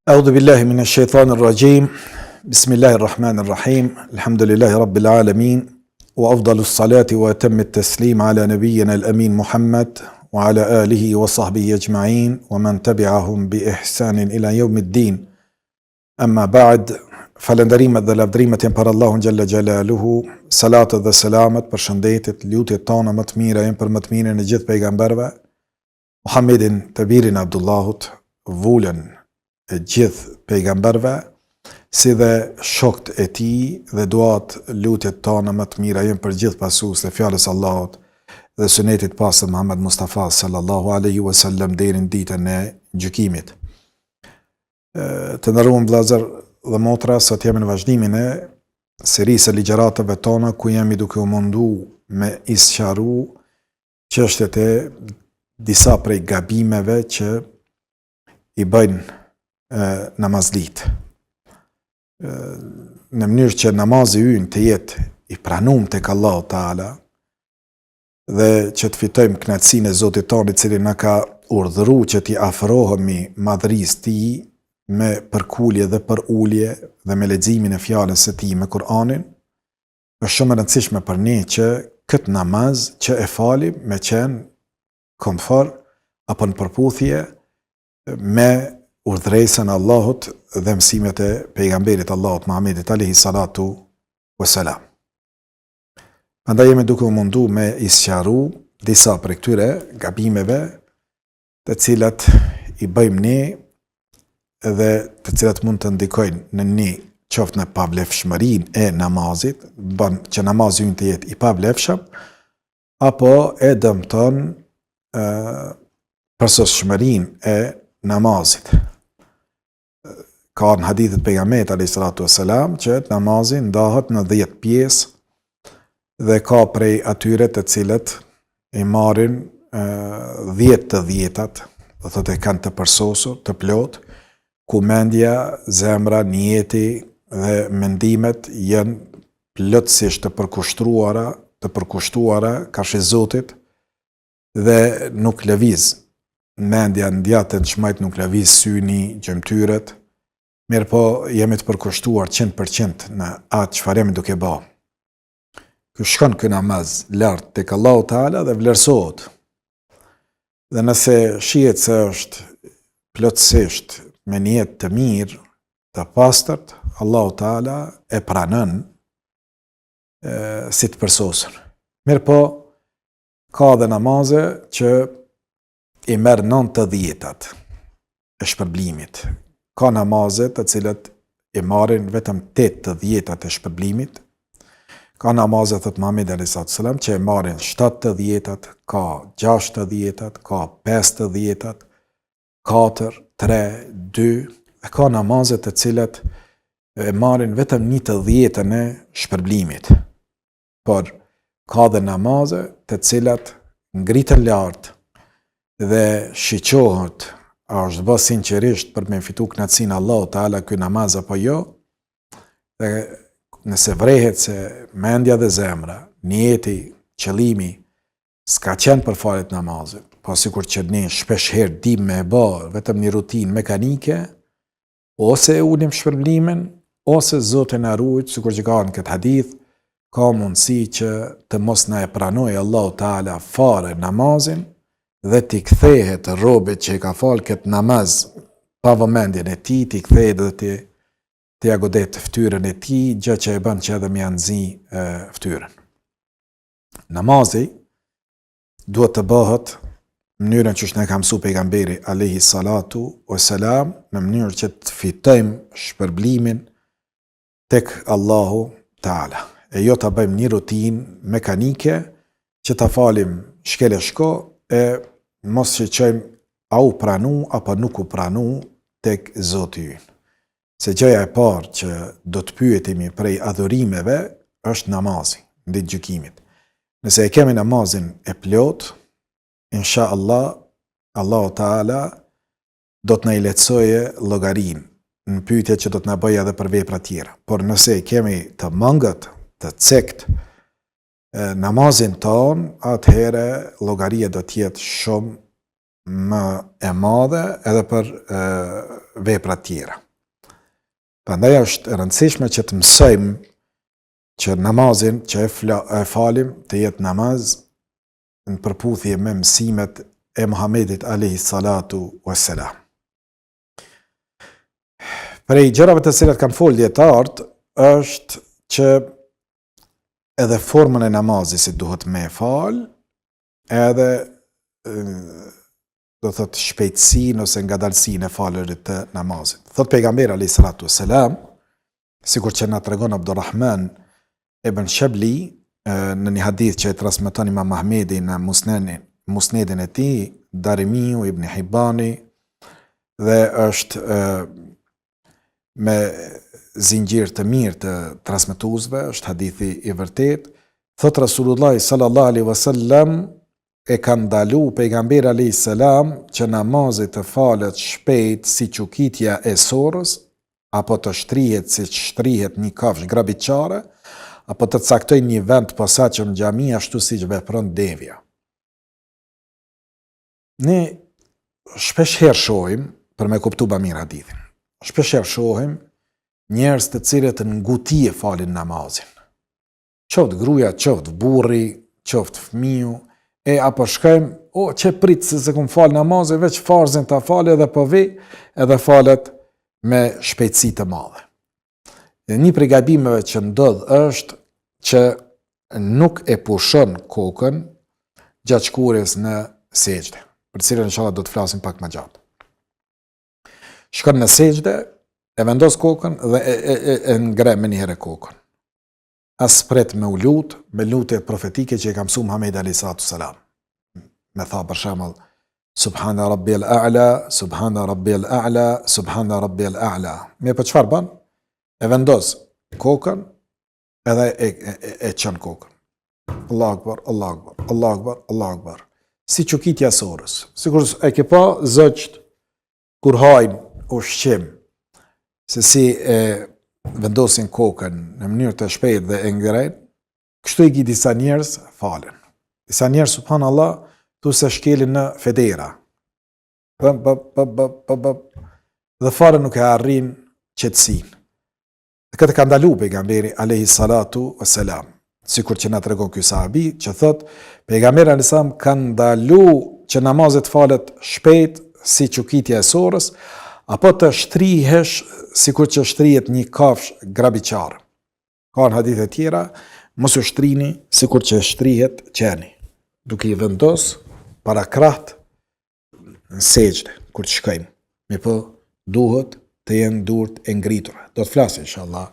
أعوذ بالله من الشيطان الرجيم بسم الله الرحمن الرحيم الحمد لله رب العالمين وأفضل الصلاة وأتم التسليم على نبينا الأمين محمد وعلى آله وصحبه أجمعين ومن تبعهم بإحسان إلى يوم الدين أما بعد falënderimet dhe lavdrimet janë për Allahun xhalla xhalaluhu, salatet dhe selamet, përshëndetjet, lutjet tona më të mira janë për më të mirën e gjithë pejgamberëve, Muhammedin të birin Abdullahut, vullën e gjithë pejgamberëve, si dhe shokët e tij dhe duat lutjet tona më të mira janë për gjithë pasuesët e fjalës Allahut dhe sunetit pastër Muhammed Mustafa sallallahu alaihi wasallam deri në ditën e gjykimit. Të nderuar vëllezër dhe motra, sot jemi në vazhdimin e serisë e ligjëratave tona ku jemi duke u mundu me isqaru çështjet e disa prej gabimeve që i bëjnë namazlit. Në mënyrë që namazi ynë të jetë i pranuar tek Allahu Teala dhe që të fitojmë kënaqësinë e Zotit tonë i cili na ka urdhëruar që t'i afrohemi madhërisë të tij me përkulje dhe për ulje dhe me leximin e fjalës së tij me Kur'anin, është shumë e rëndësishme për ne që këtë namaz që e falim me qenë konform apo në përputhje me urdhëresën e Allahut dhe mësimet e pejgamberit Allahut Muhammedit alayhi salatu wassalam. Andaj jemi duke u mundu me isqaru disa prej këtyre gabimeve të cilat i bëjmë ne dhe të cilat mund të ndikojnë në ne qoftë në pavlefshmërinë e namazit, bën që namazi ynë të jetë i pavlefshëm, apo e dëmton përsosshmërinë e namazit. Ka në hadithet pejgamberit alayhi salatu wassalam që namazi ndahet në 10 pjesë dhe ka prej atyre të cilët i marrin 10 të 10-tat, do thotë e kanë të përsosur, të plotë, ku mendja, zemra, niyeti dhe mendimet janë plotësisht të përkushtuara karshi Zotit dhe nuk lëviz. Mendja ndjatën shmajt nuk lëviz syni, gjymtyrët, mirë po jemi të përkushtuar 100% në atë çfarë jemi duke bë. Ky shkon ky namaz lart tek Allahu Teala dhe vlerësohet. Dhe nëse shihet se është plotësisht me niyet të mirë, të pastërt, Allahu Teala e pranon si të përsosur. Mirë po, ka dhe namaze që i merr 9 të 10-tat e shpërblimit. Ka namaze të cilat i marrin vetëm 8 të 10-tat e shpërblimit. Ka namaze thot Muhamedi alayhi sallam që i marrin 7 të 10-tat, ka 6 të 10-tat, ka 5 të 10-tat, 4, 3, 2, dhe ka namazet të cilat e marrin vetëm 1 të 10-tën e shpërblimit. Por ka dhe namaze të cilat ngriten lart dhe shiqohet, a është bë sinqerisht për me fitu kënaqësinë e Allahut Teala ky namaz apo jo. Dhe nëse vrehet se mendja dhe zemra, niyeti, qëllimi s'ka qenë për falet namazit, po sikur që ne shpesh herë dim me e bë vetëm një rutinë mekanike, ose e ulim shpërblimin, ose Zoti na ruaj, sikur që ka në këtë hadith, ka mundësi që të mos na e pranojë Allahu Teala fare namazin dhe t'i kthehet robit që i ka falë këtë namaz pa vëmendjen e tij, t'i kthehet dhe t'i agodet fytyrën e tij, gjë që e bën që edhe më nxi fytyrën. Namazi duhet të bëhet në mënyrën që ne ka mësuar pejgamberi alayhi salatu wassalam, në mënyrë që të fitojmë shpërblimin tek Allahu Teala. E jo ta bëjmë një rutinë mekanike që ta falim shkele shko e mos shiqojmë a u pranu apo nuk u pranu tek Zoti ynë. Se gjëja e parë që do të pyetemi prej adhurimeve është namazi, ditë gjykimit. Nëse e kemi namazin e plot, insha Allah, Allahu Teala do të na i lehtësojë llogarinë në pyetjet që do të na bëjë edhe për vepra tjera. Por nëse kemi të mangët, të cekt namazin ton, atëherë llogaria do të jetë shumë më e madhe edhe për vepra tjera. Prandaj është e rëndësishme që të mësojmë që namazin që e falim të jetë namaz në përputhje me mësimet e Muhamedit alayhi salatu wassalam. Prej gjërave të cilat kanë folë dietarët është që edhe formën e namazit si duhet me fal, edhe do thot shpejtësinë ose ngadalësinë e falërit të namazit. Thot pejgamberi alayhi salatu wassalam, sikur që na tregon Abdurrahman ibn Shabli në një hadith që e transmeton Imam Ahmedi në musnedin e tij, Darimiu, Ibn Hibani, dhe është me zinxhir të mirë të transmetuesve, është hadithi i vërtet. Thot Rasulullah sallallahu alaihi wasallam, e ka ndalu pejgamberi alayhi salam që namazit të falet shpejt si çukitja e sorrës, apo të shtrihet si shtrihet një kafshë grabiçare, apo të caktoj një vend posaçëm në xhami ashtu siç vepron devja. Ne shpesh herë shohim, për me kuptu ba mirë hadithin, shpesh herë shohim njerëz të cilët në ngutije falin namazin. Qoftë gruaja, qoftë burri, qoftë fëmiu, apo shkojmë, që pritë se kum fal namazin, veç farzin ta falë edhe po vi, edhe falet me shpejtësi të madhe. Një prej gabimeve që ndodh është që nuk e pushon kokën gjatë shkurjes në sejdë, për cilën inshallah do të flasim pak më gjatë. Shkon në sejdë, e vendos kokën dhe e ngre me një herë kokën. As pret me u lut, me lutjet profetike që e ka mësuar Muhamedi alayhi salatu sallam. Me tha për shembull Subhana rabbiyal a'la, subhana rabbiyal a'la, subhana rabbiyal a'la. Me për çfarë bën? E vendos kokën edhe e çon kokën. Allahu akbar, Allahu akbar, Allahu akbar, Allahu akbar. Si çukitja e sorrës. Sikur e ke pa zogjt kur hajnë ushqim, se si e vendosin kokën në mënyrë të shpejtë dhe e ngërejnë, kështu i gi disa njerëz falen. Disa njerëz subhanallahu tu se shkelin në federa. Dhe fare nuk e arrin qetësinë. Këtë ka ndalu pejgamberi alayhi salatu wassalam, sikur që na tregon ky sahabi, që thot pejgamberi alayhi salam ka ndalu që namazet falet shpejt si çukitja e sorrës, apo të shtrihesh sikur që shtrihet një kafshë grabiçar. Ka në hadithe tjera, mos u shtrini sikur që shtrihet qeni, duke i vendos para krahët në sejdë kur të shkojmë. Me po duhet të jenë durt e ngritura. Do të flasim inshallah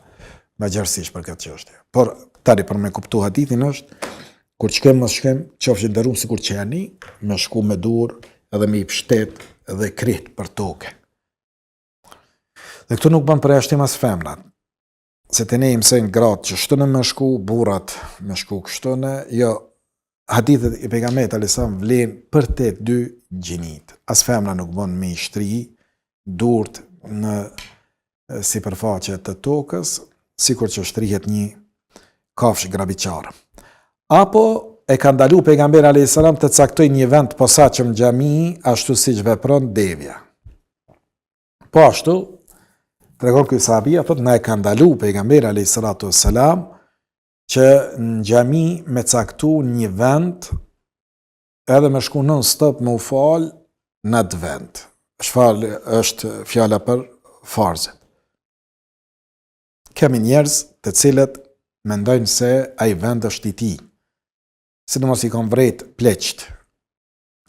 më gjarsisht për këtë çështje. Por tani për me kuptu hadithin është kur shkojmë mos shkojmë qofshin ndërum sikur qeni, me shku me dur edhe me i pshtet edhe krit për tokë. Dhe këtu nuk bën përjashtim as femrat. Se të ne i mësojnë gratë që shtënë me shku, burrat me shku kështënë, jo, hadithet i pejgamberit alayhis salam vlen për te dy gjinit. As femra nuk bën me i shtri durt në sipërfaqe të tokës, sikur që shtrihet një kafshë grabiçare. Apo e ka ndalu pejgamberi alayhis salam të caktoj një vend posaçëm në xhami ashtu siç vepron devja. Po ashtu tregon ky sahabi, thot na e ka ndalu pejgamberi alayhis salatu wassalam që në xhami me caktu një vend edhe me shku non stop me u fal në atë vend. Është fjala për farzet. Kemi njerëz të cilët mendojnë se ai vend është i tij. Sidomos i kanë vret pleqt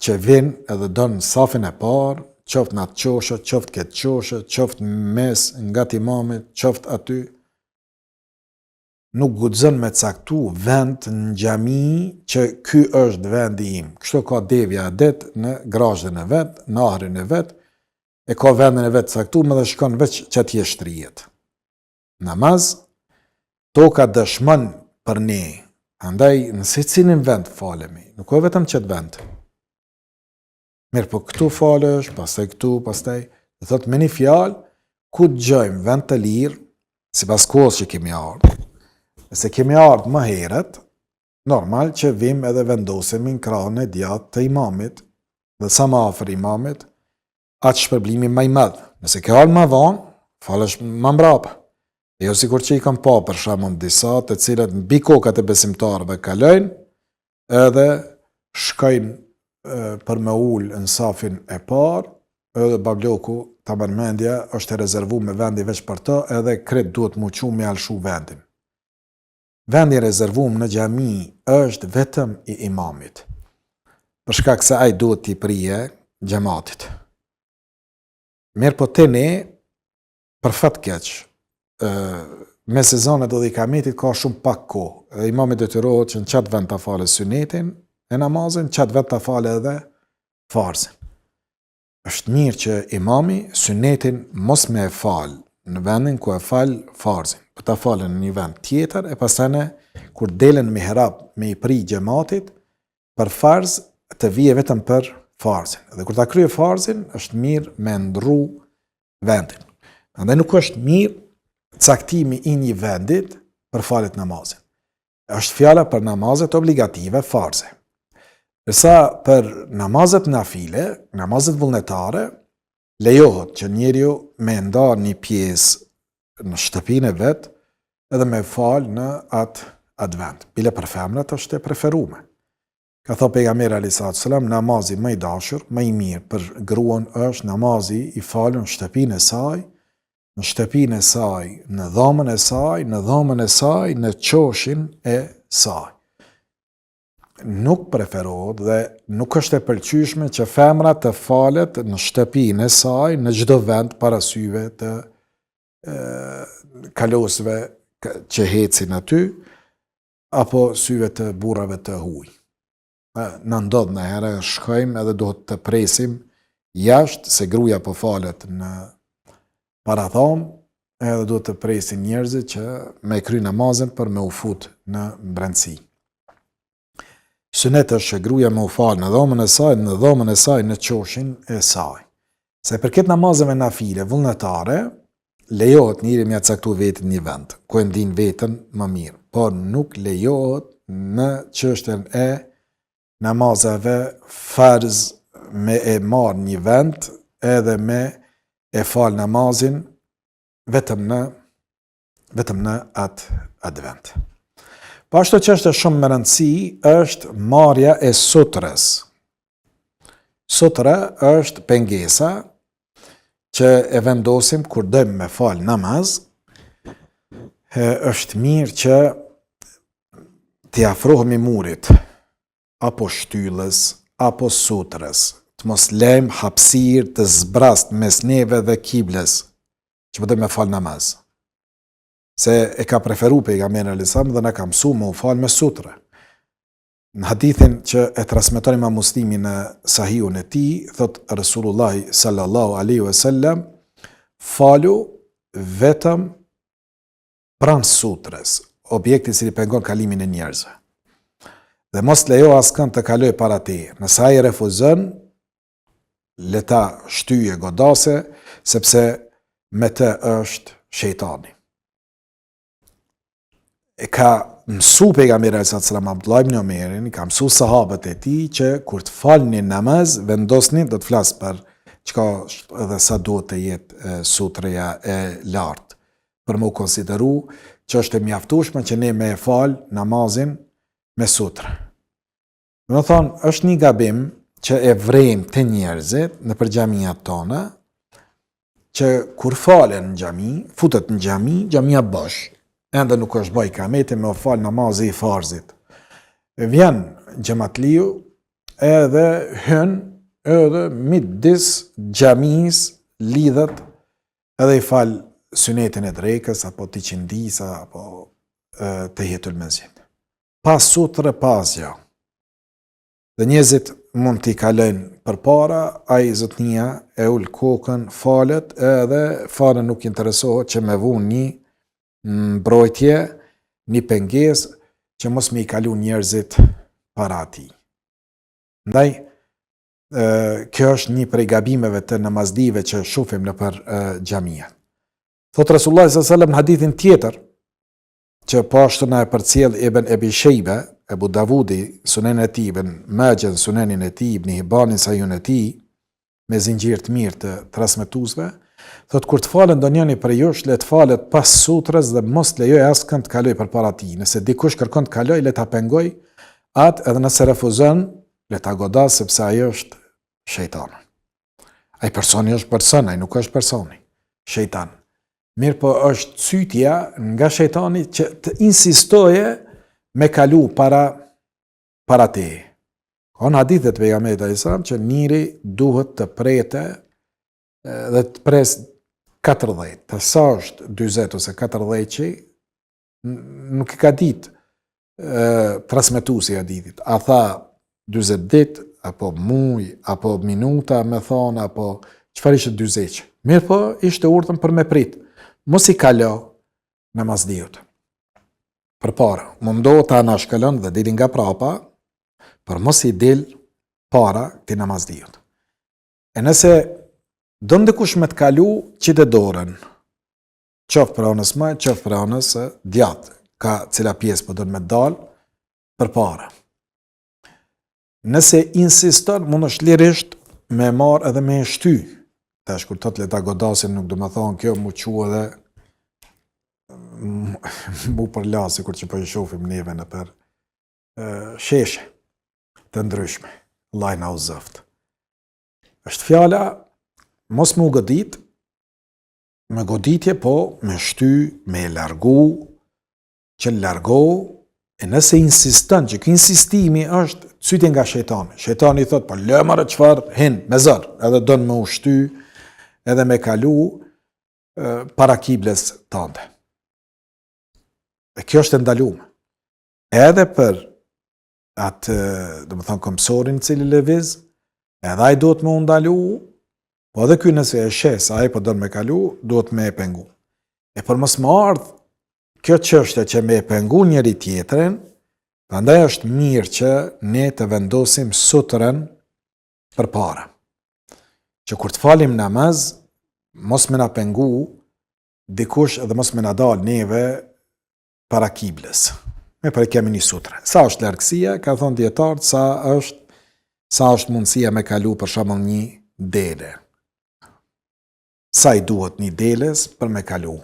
që vinë edhe donë safin e parë, qoftë në atë qoshë, qoftë këtë qoshë, qoftë mes nga imamit, qoftë aty. Nuk guxon me caktu vend në xhami që ky është vendi im. Kështu ka devja adet në grazhdën e vet, në ahrin e vet, e ka vendin e vet caktuar dhe shkon veç që atje shtrihet. Namaz toka dëshmon për ne. Andaj në secilin vend falemi, nuk ka vetëm çet vend. Mirë, po këtu falesh, pastaj këtu, pastaj, dhe thot me një fjalë, ku dëgjojmë vend të lirë, sipas kohës që kemi ardhur. Nëse kemi ardhur më herët, normal që vim edhe vendosemi në krahun e djathtë të imamit, dhe sa më afër imamit, atë shpërblimi më i madh. Nëse ke ardhur më vonë, falësh më mbrapa. Jo sikur që i kam pa për shembull disa të cilët mbi kokat e besimtarëve kalojnë edhe shkojnë për me ul në safin e parë, edhe babloku ta merr mendja është e rezervuar me vendi veç për të, edhe krejt duhet mu çu me alshu vendin. Vendi i rezervuar në xhami është vetëm i imamit. Për shkak se ai duhet t'i prije xhamatit. Mirë po te ne, për fat keq, me sezonet edhe i kametit ka shumë pak kohë. Imami detyrohet që në qatë vend të fale sunetin e namazin, qatë vend të fale edhe farzin. Është mirë që imami sunetin mos me e falë në vendin ku e falë farzin, për ta falë në një vend tjetër, e pasane kur delen mihrab me i pri xhamatit, për farz të vije vetëm për farzin. Dhe kur ta krye farzin, është mirë me ndru vendin. Andaj nuk është mirë caktimi i një vendit për falet namazin. Është fjala për namazet obligative farze. Përsa për namazet nafile, namazet vullnetare, lejohet që njeriu me nda një pjesë në shtëpinë e vet edhe me fal në atë vend. Bile për femrat është e preferuar. Ka thënë pejgamberi alayhis salam, namazi më i dashur, më i mirë për gruan është namazi i falur në shtëpinë e saj, në shtëpinë e saj, në dhomën e saj, në dhomën e saj, në qoshin e saj. Nuk preferohet dhe nuk është e pëlqyeshme që femra të falet në shtëpinë e saj në çdo vend para syve të kalosëve që hecin aty apo syve të burrave të huaj. Në ndodh në herë shkojmë edhe duhet të presim jashtë se gruaja po falet në paradhom edhe duhet të presin njerëzit që me kry namazin për me u fut në brendësi. Sunet është që gruaja me u fal në dhomën e saj në qoshin e saj. Se përket namazeve nafile vullnetare, lejohet njëri me caktu vetin një vend, ku e ndin veten më mirë, por nuk lejohet në çështjen e namazeve farz me e marr një vend edhe me e fal namazin vetëm në atë vend. Po ashtu që është shumë më rëndësi është marrja e sutrës. Sutra është pengesa që e vendosim kur dojmë me fal namaz. Është mirë që t'i afrohemi murit, apo shtyllës, apo sutrës, të mos lejmë hapësirë të zbrast mes neve dhe kibles, që po dojmë me fal namaz. Se e ka preferu pejgamberi alayhis salam dhe na ka mësuar me u fal me sutre. Në hadithin që e transmeton Imam Muslimi në Sahihun e tij, thot Resulullah sallallahu alaihi wasallam, falu vetëm pranë sutres, objekti i cili pengon kalimin e njerëzve. Dhe mos lejo askën të kaloj para teje. Nëse ai refuzon, le ta shtyje godase, sepse me të është shejtani. E ka mësu pejgamberi alayhis salam Abdullah ibn Omerin, ka mësu sahabët e tij që kur të falni namaz, vendosni, do të flas për çka edhe sa duhet të jetë sutreja e lartë, për më konsideru që është e mjaftueshme që ne me e fal namazin me sutre. Do të thonë, është një gabim që e vrejmë të njerëzit në për xhamiat tona, që kur falen në xhami, futet në xhami, xhamia bosh. Ende nuk është bëj kameti me u fal namazi i farzit. Vjen xhamatliu edhe hyn edhe midis xhamis lidhet edhe i fal sunetin e drekës apo të qindisa apo tahiyatul masjid. Pas sutre pas ja. Dhe njerëzit mund t'i kalojnë përpara, ai zotnia e ul kokën, falet edhe fare nuk interesohet që me vun një mbrojtje, një pengesë që mos me i kalu njerëzit para ati. Ndaj, kjo është një prej gabimeve të namazdive që shufim në për xhamia. Thot Resulullah sallallahu alaihi wasallam në hadithin tjetër, që po ashtu na e përcjell Ibn Abi Shejba, Abu Davudi, Sunen e tij, Ibn Majah, Sunenin e tij, Ibn Hibbanin, Sahihun e tij, me zinxhir të mirë të transmetuesve, thot kur të falen ndonjëri për jush, le të falet pas sutrës dhe mos lejoj askënd të kaloj përpara tij. Nëse dikush kërkon të kaloj, le ta pengoj atë, edhe nëse refuzon, le ta godas sepse ajo është shejtani. Ai personi është person, ai nuk është personi. Shejtan. Mirë po është cytja nga shejtani që të insistoje me kalu para te. Ka në hadithet pejgamberit alayhis salam që njëri duhet të prete dhe të pres 40. Të sa është 40 ose 40 që nuk e ka ditë transmetuesi i hadithit. A tha 40 ditë, apo muj, apo minuta me thonë, apo çfarë ishte 40. Mirë po ishte urdhën për me prit. Mos i kalo namazdiut. Përpara, mundohet ta anashkalon dhe dili nga prapa, për mos i del para këtij namazdiut. E nëse do ndikush me të kalu, qite dorën. Qoftë për anës më, qoftë për anës djathtë, ka cila pjesë po do me dal përpara. Nëse insiston, mund është lirisht me marë edhe me shty. Tash kur thot le ta godasin, nuk do me thonë kjo mu qua edhe mu përlasi kur që po i shofim neve në për sheshe të ndryshme. Allah na u zëft. Është fjala mos me u godit, me goditje po me shty, me largu, që largu. E nëse insiston, që kë insistimi është cytje nga shejtani. Shejtani thot, po lëmërë qëfar, hin, me zër, edhe donë me ushty, edhe me kalu para kibles tante. E kjo është ndalume. Edhe për atë, dhe më thonë, komësorin cili lëviz, edhe aj duhet me undalu, po edhe kjo nëse e shes, aj po donë me kalu, duhet me e pengu. E për mos më ardhë, kjo çështje që me pengu njëri tjetrin, prandaj është mirë që ne të vendosim sutrën përpara. Që kur të falim namaz, mos me na pengu dikush edhe mos me na dal neve para kibles. Me për kemi një sutrë. Sa është largësia, ka thonë dietarët, sa është mundësia me kalu për shembull një dele. Sa i duhet një deles për me kalu.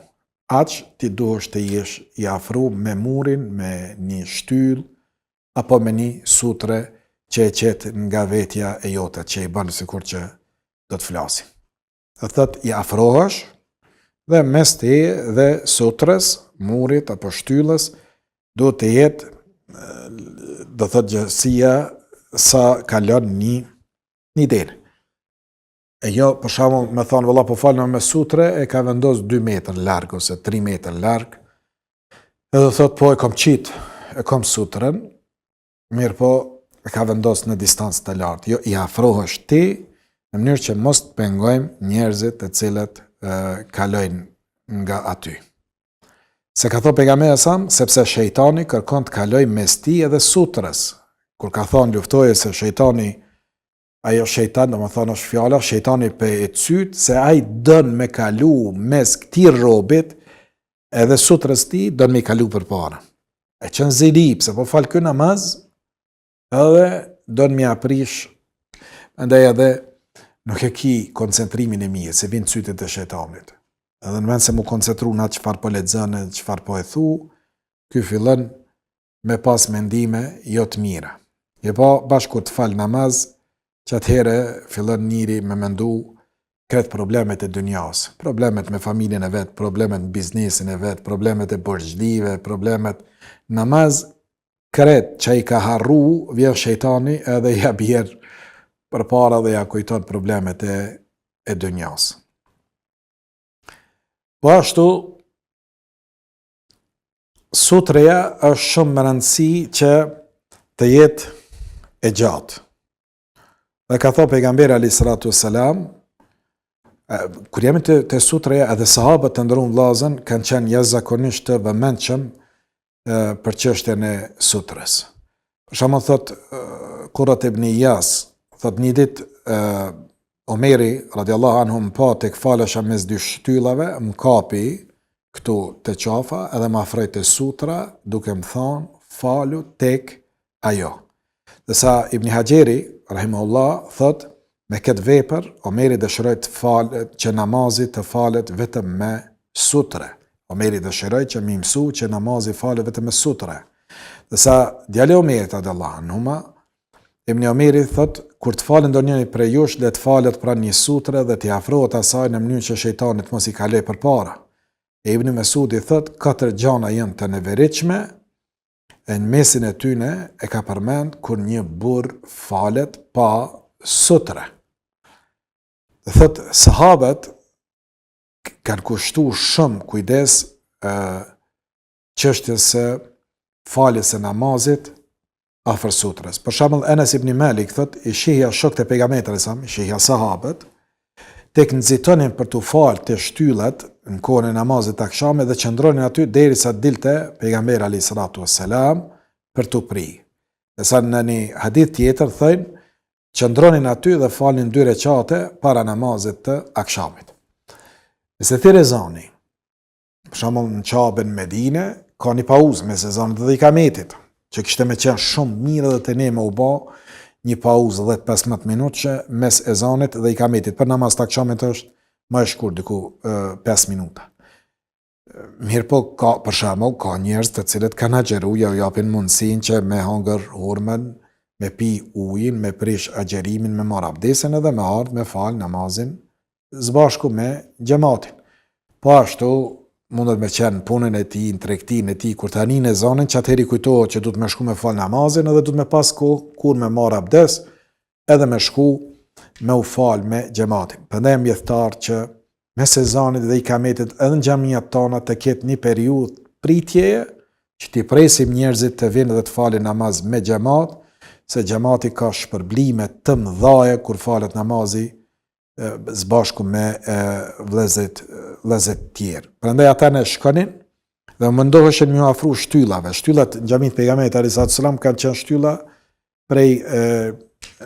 Aq ti duhesh të jesh i afru me murin, me një shtyll, apo me një sutre që e qetë nga vetja e jote, që i banë sikur që do të flasim. Dhe thot, i afrohesh, dhe mes te dhe sutres, murit apo shtyllës, do të jetë, do thot gjësia sa kalon një del. E jo, për shembull, me thonë, valla po falem me sutre, e ka vendos 2 metrë larg ose 3 metrë larg. Edhe thot, po e kom qitë, e kom sutren, mirë po e ka vendos në distancë të lartë. Jo, i afrohesh ti, në mënyrë që mos të pengojmë njerëzit të cilët kalojnë nga aty. Se ka thonë pejgamberi sa, sepse shejtani kërkon të kalojë mes ti edhe sutrës. Kur ka thonë luftoje se shejtani, ajo shejtan, do më thonë është fjala, shejtani për e cytë, se ai dënë me kalu mes këti robit, edhe sutrës ti dënë me kalu për para. E qënë zilip, se po falë kë namaz, edhe dënë me aprish, ndaj edhe nuk e ki koncentrimin e mije, se vinë cytet e shejtanit. Edhe në vend se mu koncentru na qëfar po lexon, qëfar po e thu, ky fillon me pas mendime jo të mira. Je po bashku të falë namaz, që atëhere fillon njëri me mendu kretë problemet e dunjas, problemet me familjen e vetë, problemet në biznesin e vetë, problemet e borxhlive, problemet namaz, kretë që i ka harru, vjen shejtani edhe ja bjerë për para dhe ja kujton problemet e dunjas. Po ashtu, sutreja është shumë më rëndësi që të jetë e gjatë. Dhe ka thënë pejgamberi alayhis salam, kur jemi të sutreja, edhe sahabët të ndëruar vllazën kanë qenë jashtëzakonisht të vëmendshëm për çështjen e sutrës. Për shembull thot Kurrat ibn Iyas, thot një ditë Omeri radiallahu anhu më pa tek falesha mes dy shtyllave, më kapi këtu te qafa edhe më afroi te sutra duke më thonë falu tek ajo. Dhe sa Ibn Hajeri rahimahullah thot, Me këtë vepër, Omeri dëshiroi të falet që namazi të falet vetëm me sutre. Omeri dëshiroi që më mësu që namazi falet vetëm me sutre. Dhe sa djali Omerit radhiyallahu anhu, Ibn Omeri thot, kur të falet ndonjëri prej jush, le të falet pranë një sutre dhe t'i afrohet asaj në mënyrë që shejtani të mos i kalojë përpara. E Ibn Mesudi thot, 4 gjana janë të neveritshme, e në mesin e tyne e ka përmend kur një burr falet pa sutre. Dhe thot, sahabët kanë kushtuar shumë kujdes çështjes së faljes së namazit afër sutres. Për shembull, Enes ibn Malik thot, i shihja shokët e pejgamberit sa, i shihja sahabët, tek nxitonin për të falë të shtyllat në kohën e namazit të akşamit dhe qëndronin aty derisa dilte pejgamberi alayhis salatu wassalam për të pri. Dhe sa në një hadith tjetër thënë, qëndronin aty dhe falnin 2 rekate para namazit të akşamit. Nëse thirr ezani, për shembull në Qabën Medine, ka një pauzë mes ezanit dhe ikametit, që kishte me qenë shumë mirë dhe të ne me u bë një pauzë 10-15 minutë mes ezanit dhe ikametit. Për namaz të akşamit është më e shkurt, diku 5 minuta. Mirë po, për shembull, ka njerëz të cilët kanë agjeru, ja u japin mundësinë që me hangër hurmën, me pi ujin, me prish agjerimin, me marr abdesin edhe me ardh me fal namazin së bashku me xhamatin. Po ashtu mundet me qenë punën e tij, në tregtinë e tij, kur tani në zonën që atëheri kujtohet që duhet me shku me fal namazin edhe duhet me pas kohë kur me marr abdes edhe me shku me u fal me xhamatin. Prandaj jam mjeftar që me sezonit dhe ikametit edhe në xhamiat tona të ketë një periudhë pritjeje që t'i presim njerëzit të vinë dhe të falin namaz me xhamat, se xhamati ka shpërblime të mëdha kur falet namazi së bashku me vëllezër tjerë. Prandaj ata ne shkonin dhe mundoheshin me u afru shtyllave. Shtyllat në xhamin e pejgamberit alayhis salam kanë qenë shtylla prej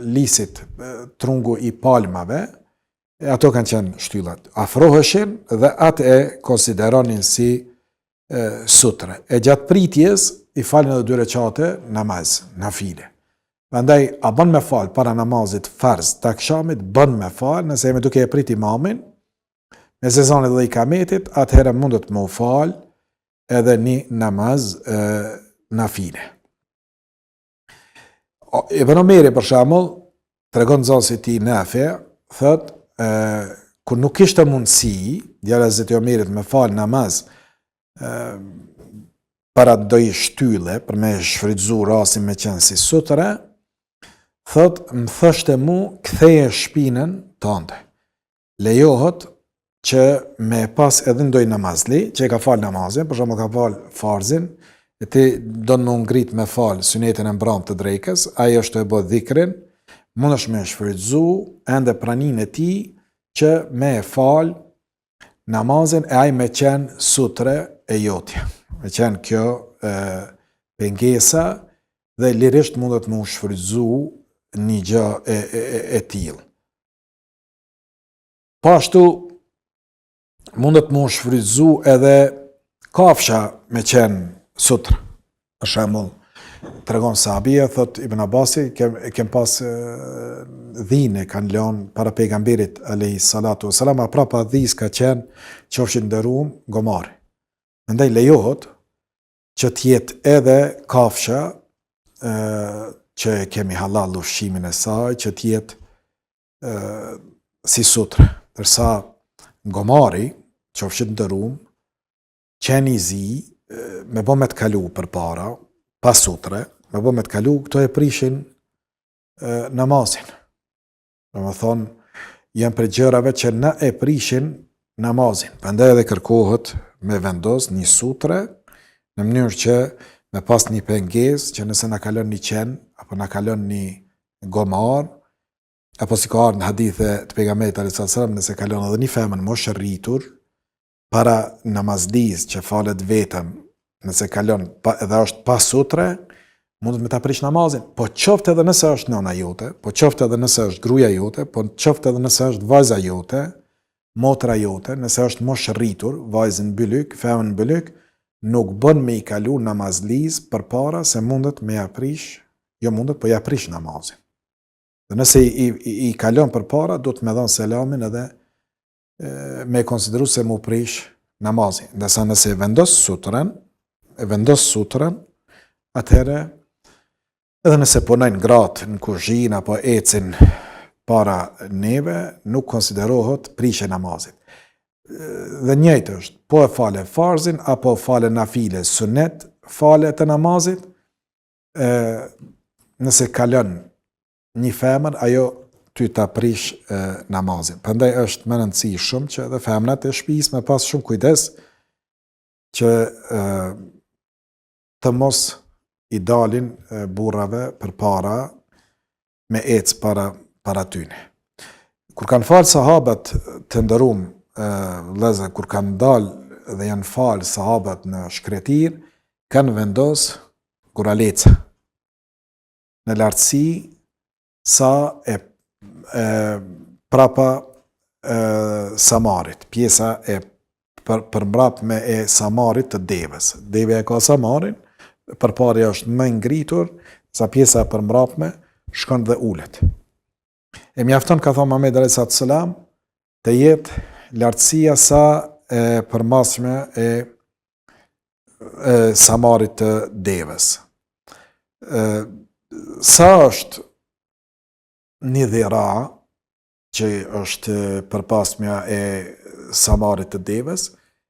lisit, trungu i palmave, e ato kanë qenë shtyllat. Afroheshin dhe atë e konsideronin si sutre. E gjatë pritjes i falin edhe 2 rekate namaz, nafile. Prandaj a bën me fal para namazit farz të akşamit, bën me fal, nëse jemi duke e prit imamin, me sezonit dhe ikametit, atëherë mundet me u fal edhe një namaz nafile. Ibn Omeri për shembull tregon nxënësi i tij Nafi, thot, kur nuk kishte mundësi djala e Hazreti Omerit me fal namaz para doj shtylle për me shfrytzu rastin me qenë si sutre, thot, më thështe mu, ktheje shpinën tënde. Lejohet që me pas edhe ndoj namazli, që e ka fal namazin, për shembull ka fal farzin, e ti do në ngrit me fal sunetin e mbrëmtë të drekës, ai është e bë dhikrin, mundesh me shfrytzu ende praninë e tij që me e fal namazin e ai me qenë sutre e jotja. Me qenë kjo pengesa dhe lirisht mundet me u shfrytzu një gjë e tillë. Po ashtu mundet me u shfrytzu edhe kafsha me qenë sutre. Për shembull, tregon sahabia, thot Ibn Abasi, kem pas dhine kanë lënë para pejgamberit alayhis salatu wassalam, prapa dhis ka qenë qofshin nderuar gomari. Andaj lejohet që t'jetë edhe kafsha që kemi halal ushqimin e saj, që t'jetë si sutre. Dërsa gomari, qofshin nderuar, qeni i zi, me bë me t'kalu për para, pa sutre, me bë me t'kalu, këto e prishin namazin. Do me thonë, janë për gjërave që na e prishin namazin. Prandaj edhe kërkohet me vendos një sutre, në mënyrë që me pas një pengesë që nëse na kalon një qen, apo na kalon një gomar, apo si ka ardhur në hadithe të pejgamberit alayhis salam, nëse kalon edhe një femën mosh rritur, para namazlis që falet vetëm, nëse kalon edhe është pa sutre, mundet me ta prish namazin. Po qoftë edhe nëse është nëna jote, po qoftë edhe nëse është gruaja jote, po qoftë edhe nëse është vajza jote, motra jote, nëse është mosh rritur, vajzën bylyk, femën bylyk, nuk bën me i kalu namazlis për para se mundet me ja prish, jo mundet, po ja prish namazin. Dhe nëse i kalon për para, do të me dhanë selamin edhe me konsideru se mu prish namazin. Ndërsa nëse vendos sutrën, atëherë, edhe nëse punojnë gratë në kuzhinë apo ecin para neve, nuk konsiderohet prishje namazit. Dhe njëjtë është, po e fale farzin, apo fale nafile sunet, fale të namazit, nëse kalon një femër, ajo ty ta prish namazin. Prandaj është më rëndësishëm që edhe femrat e shtëpisë me pas shumë kujdes që të mos i dalin burrave përpara me ecë para tyne. Kur kanë falë sahabët të nderuam vëllezër, kur kanë dalë dhe janë falë sahabët në shkretir, kanë vendos guraleca në lartësi sa e prapa samarit, pjesa e përmbrapme e samarit të devës. Deve e ka samarin, përpari është më ngritur, sa pjesa e përmbrapme shkon dhe ulet. E mjafton, ka thonë Muhamedi alayhi salatu selam, të jetë lartësia sa e përmasme e samarit të devës. Sa është një dhira, që është përpasmja e samarit të devës,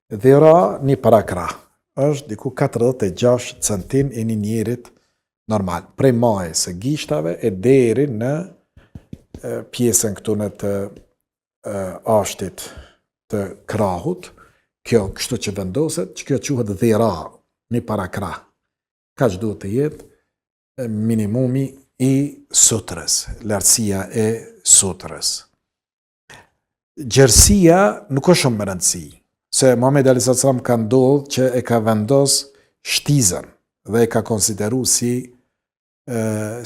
dhira një parakra, është diku 46 centim e një njerit normal, prej majës së gishtave e deri në pjesën këtu në të ashtit të krahut, kjo kështu që vendoset, që kjo quhet dhira, një parakra. Ka që duhet të jetë minimumi i sutrës, lartësia e sutrës. Gjersia nuk është shumë më rëndësi, se Muhamedi alayhi salatu selam ka ndodhur që e ka vendos shtizën dhe e ka konsideru si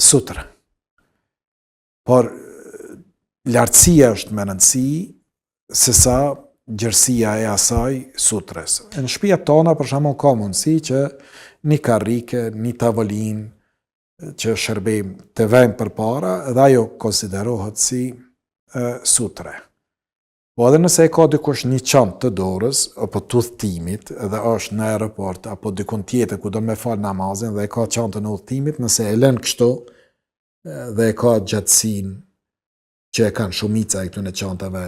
sutrë. Por lartësia është më rëndësi se sa gjersia e asaj sutrës. Në shtëpiat tona për shembull ka mundësi që një karrike, një tavolinë që shërbejmë të vejmë për para, edhe ajo konsiderohet si sutre. Po edhe nëse e ka dikush një çantë të dorës, apo të udhëtimit, edhe është në aeroport, apo dikun tjetër ku do me falë namazin, dhe e ka çantën e udhëtimit, nëse e lën kështu, dhe e ka gjatësinë që e kanë shumica e këtyre çantave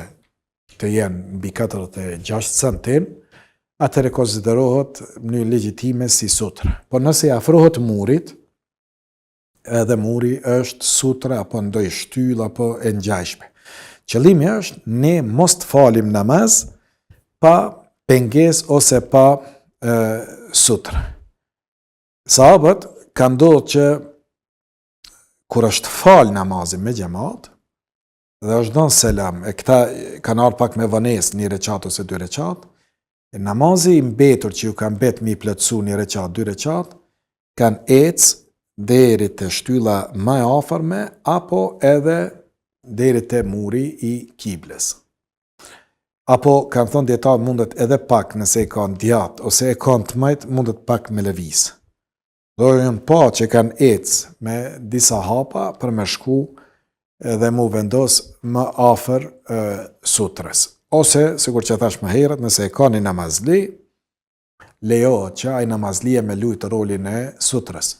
të jenë mbi 46 centim, atëherë konsiderohet në legjitime si sutre. Po nëse i afrohet murit, edhe muri është sutra apo ndoj shtyll apo e ngjashme. Qëllimi është ne mos të falim namaz pa pengesë ose pa sutra. Sahabët kanë ndodhur që kur është fal namazin me xhamat dhe është dhënë selam, e këta kanë ardhur pak me vonesë, një recat ose 2 recat, namazi i mbetur që ju ka mbet me i plotësu një recat, 2 recat, kanë ecë deri te shtylla më e afërme apo edhe deri te muri i kibles. Apo kanë thonë dietar mundet edhe pak nëse e kanë djat ose e kanë të majt mundet pak me lëviz. Do janë pa që kanë ecë me disa hapa për me shku edhe mu vendos më afër sutrës. Ose, sikur që thash më herët, nëse e ka një namazli, lejohet që ai namazlia me lujtë rolin e sutrës.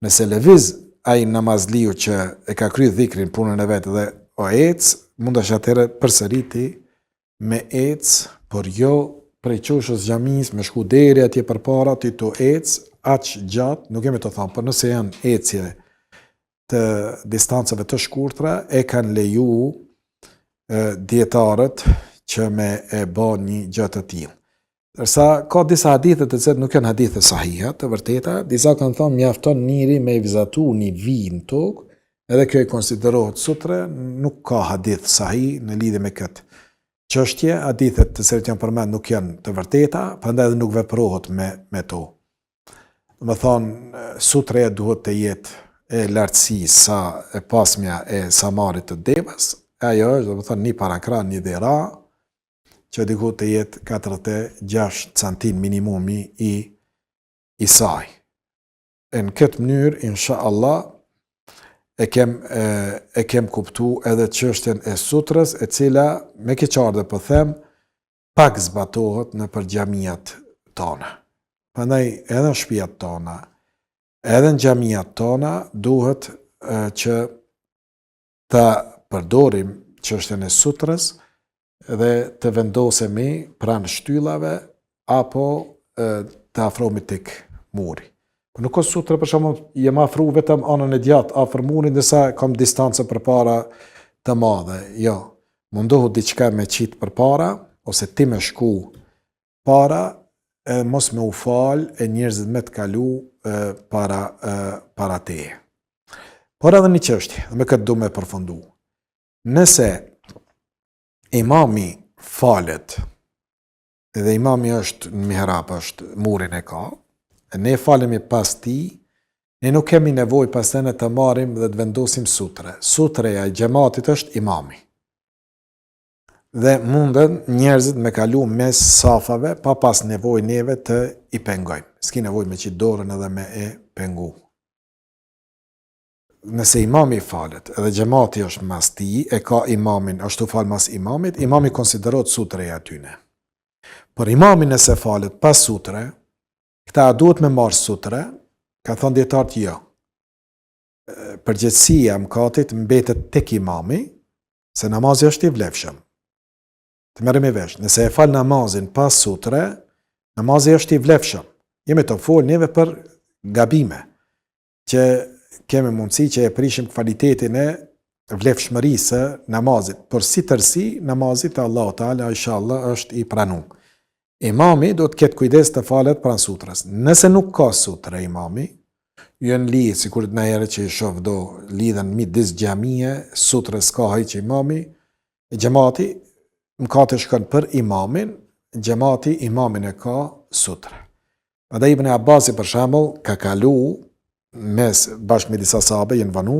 Nëse lëviz ai namazliu që e ka kryer dhikrin punën e vet dhe o ec, mundesh atëherë përsëriti me ec, por jo prej qoshës xhamis me shku deri atje përpara ti to ec aq gjatë, nuk kemi të thënë, por nëse janë ecje të distancave të shkurtra, e kanë leju dietarët që me e bë një gjë të tillë. Dërsa ka disa hadithe të cilat nuk janë hadithe sahiha, të vërteta, disa kanë thënë mjafton njëri me vizatu një vijë në tokë, edhe kjo i konsiderohet sutre, nuk ka hadith sahih në lidhje me këtë çështje, hadithet të cilat janë përmend nuk janë të vërteta, prandaj edhe nuk veprohet me to. Do të thonë sutreja duhet të jetë e lartësisë sa e pasmja e samarit të devës, ajo është do të thonë një parakra, një dhira, që diku të jetë 46 centim minimumi i saj. Në këtë mënyrë, insha Allah, e kem kuptu edhe çështjen e sutrës, e cila me keqardhë po them pak zbatohet në për xhamijat tona. Prandaj edhe në shtëpiat tona, edhe në xhamijat tona duhet që ta përdorim çështjen e sutrës dhe të vendosemi pranë shtyllave apo të afrohemi tek muri. Po nuk ka sutra për shembull jem afru vetëm anën e djathtë afër murit ndërsa kam distancë përpara të madhe. Jo, mundohu diçka me qit përpara ose ti me shku para e mos me u fal e njerëzit me të kalu para teje. Por edhe një çështje, dhe me këtë du me përfundu. Nëse imami falet dhe imami është në mihrab, është murin e ka, ne falemi pas ti, ne nuk kemi nevojë pastaj ne të marrim dhe të vendosim sutre. Sutreja e xhamatit është imami. Dhe munden njerëzit me kalu mes safave pa pas nevojë neve të i pengojmë. S'ki nevojë me qitë dorën edhe me e pengu. Nëse imami falet edhe xhamati është mas ti, e ka imamin, ashtu fal mas imamit, imami konsiderohet sutreja atyne. Por imami nëse falet pas sutre, këta duhet me marrë sutre, ka thonë dietarët jo. Përgjegjësia mkatit mbetet tek imami, se namazi është i vlefshëm. Të merrem vesh, nëse e fal namazin pas sutre, namazi është i vlefshëm. Jemi të folë neve për gabime, që kemi mundësi që e prishim kvalitetin e vlefshmërisë së namazit, por si tërsi namazit Allahu Teala inshallah është i pranuar. Imami do të ketë kujdes të falet pranë sutrës. Nëse nuk ka sutre imami, jën lidhë, si kur të nëjere që i shoh do lidhen midis xhamie, sutrës ka hiç imami, xhamati mkate shkon për imamin, xhamati imamin e ka sutre. Edhe Ibn Abbasi për shembull ka kalu mes bashkë me disa sahabe jenë vanu,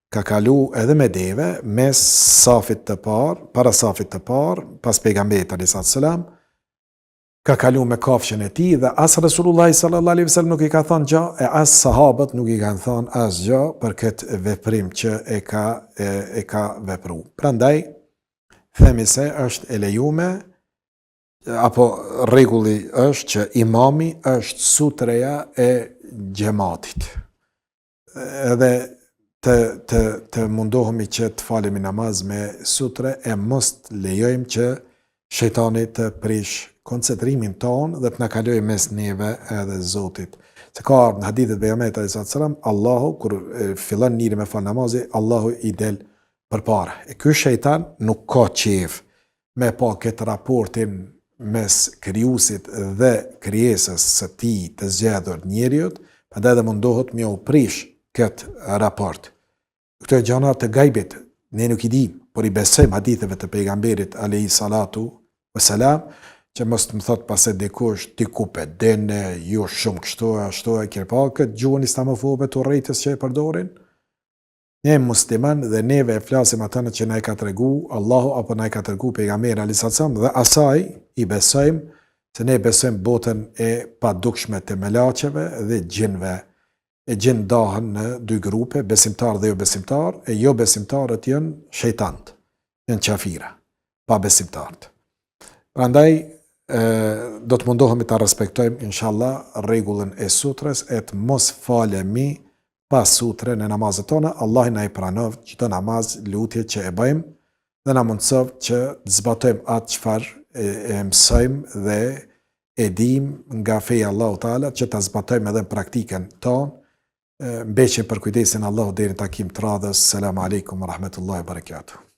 ka kalu edhe me deve mes safit të parë, para safit të parë, pas pejgamberit alayhis salam, ka kalu me kafshën e tij dhe as Resulullah sallallahu alaihi wasallam nuk i ka thënë gjë e as sahabët nuk i kanë thënë asgjë për këtë veprim që e ka vepruar. Prandaj themi se është e lejuar apo rregulli është që imami është sutreja e xhamatit. Edhe të mundohemi që të falemi namaz me sutre e mos lejojmë që shejtani të prish koncentrimin ton dhe të na kalojë mes neve edhe Zotit. Se ka në hadithet e pejgamberit alayhis salam, Allahu kur fillon njëri me fal namazi, Allahu i del përpara. E ky shejtan nuk ka qejf me pa këtë raportin mes krijuesit dhe krijesës së tij të zgjedhur njeriut, prandaj dhe mundohet me u prish këtë raport. Këto janë gjëra të gajbit, ne nuk i dim, por i besojmë haditheve të pejgamberit alayhis salatu wassalam, që mos të më thot pas e dikush ti kupe dene, jo shumë kështu e kërë pa këtë gjuhën islamofobe të rrejtës që e përdorin. Ne musliman dhe neve e flasim atënë që na i ka tregu Allahu apo na i ka tregu pejgamberi alayhis salam dhe asaj i besojmë se ne besojmë botën e padukshme të melaqeve dhe gjinve. E gjin dahen në dy grupe, besimtar dhe jo besimtar, e jo besimtarët janë shejtant, janë qafira, pa besimtarët. Prandaj do të mundohemi ta respektojmë inshallah rregullin e sutrës e të mos falemi pas sutre në namazet tona. Allah na i pranov çdo namaz, lutje që e bëjmë dhe na mundsov që të zbatojmë atë çfarë e mësojmë dhe e dim nga feja Allahu Teala, që ta zbatojmë edhe në praktikën tonë. Mbeqem për kujdesin Allahu deri në takim të radhës. Selam aleikum wa rahmetullahi wa barakatuh.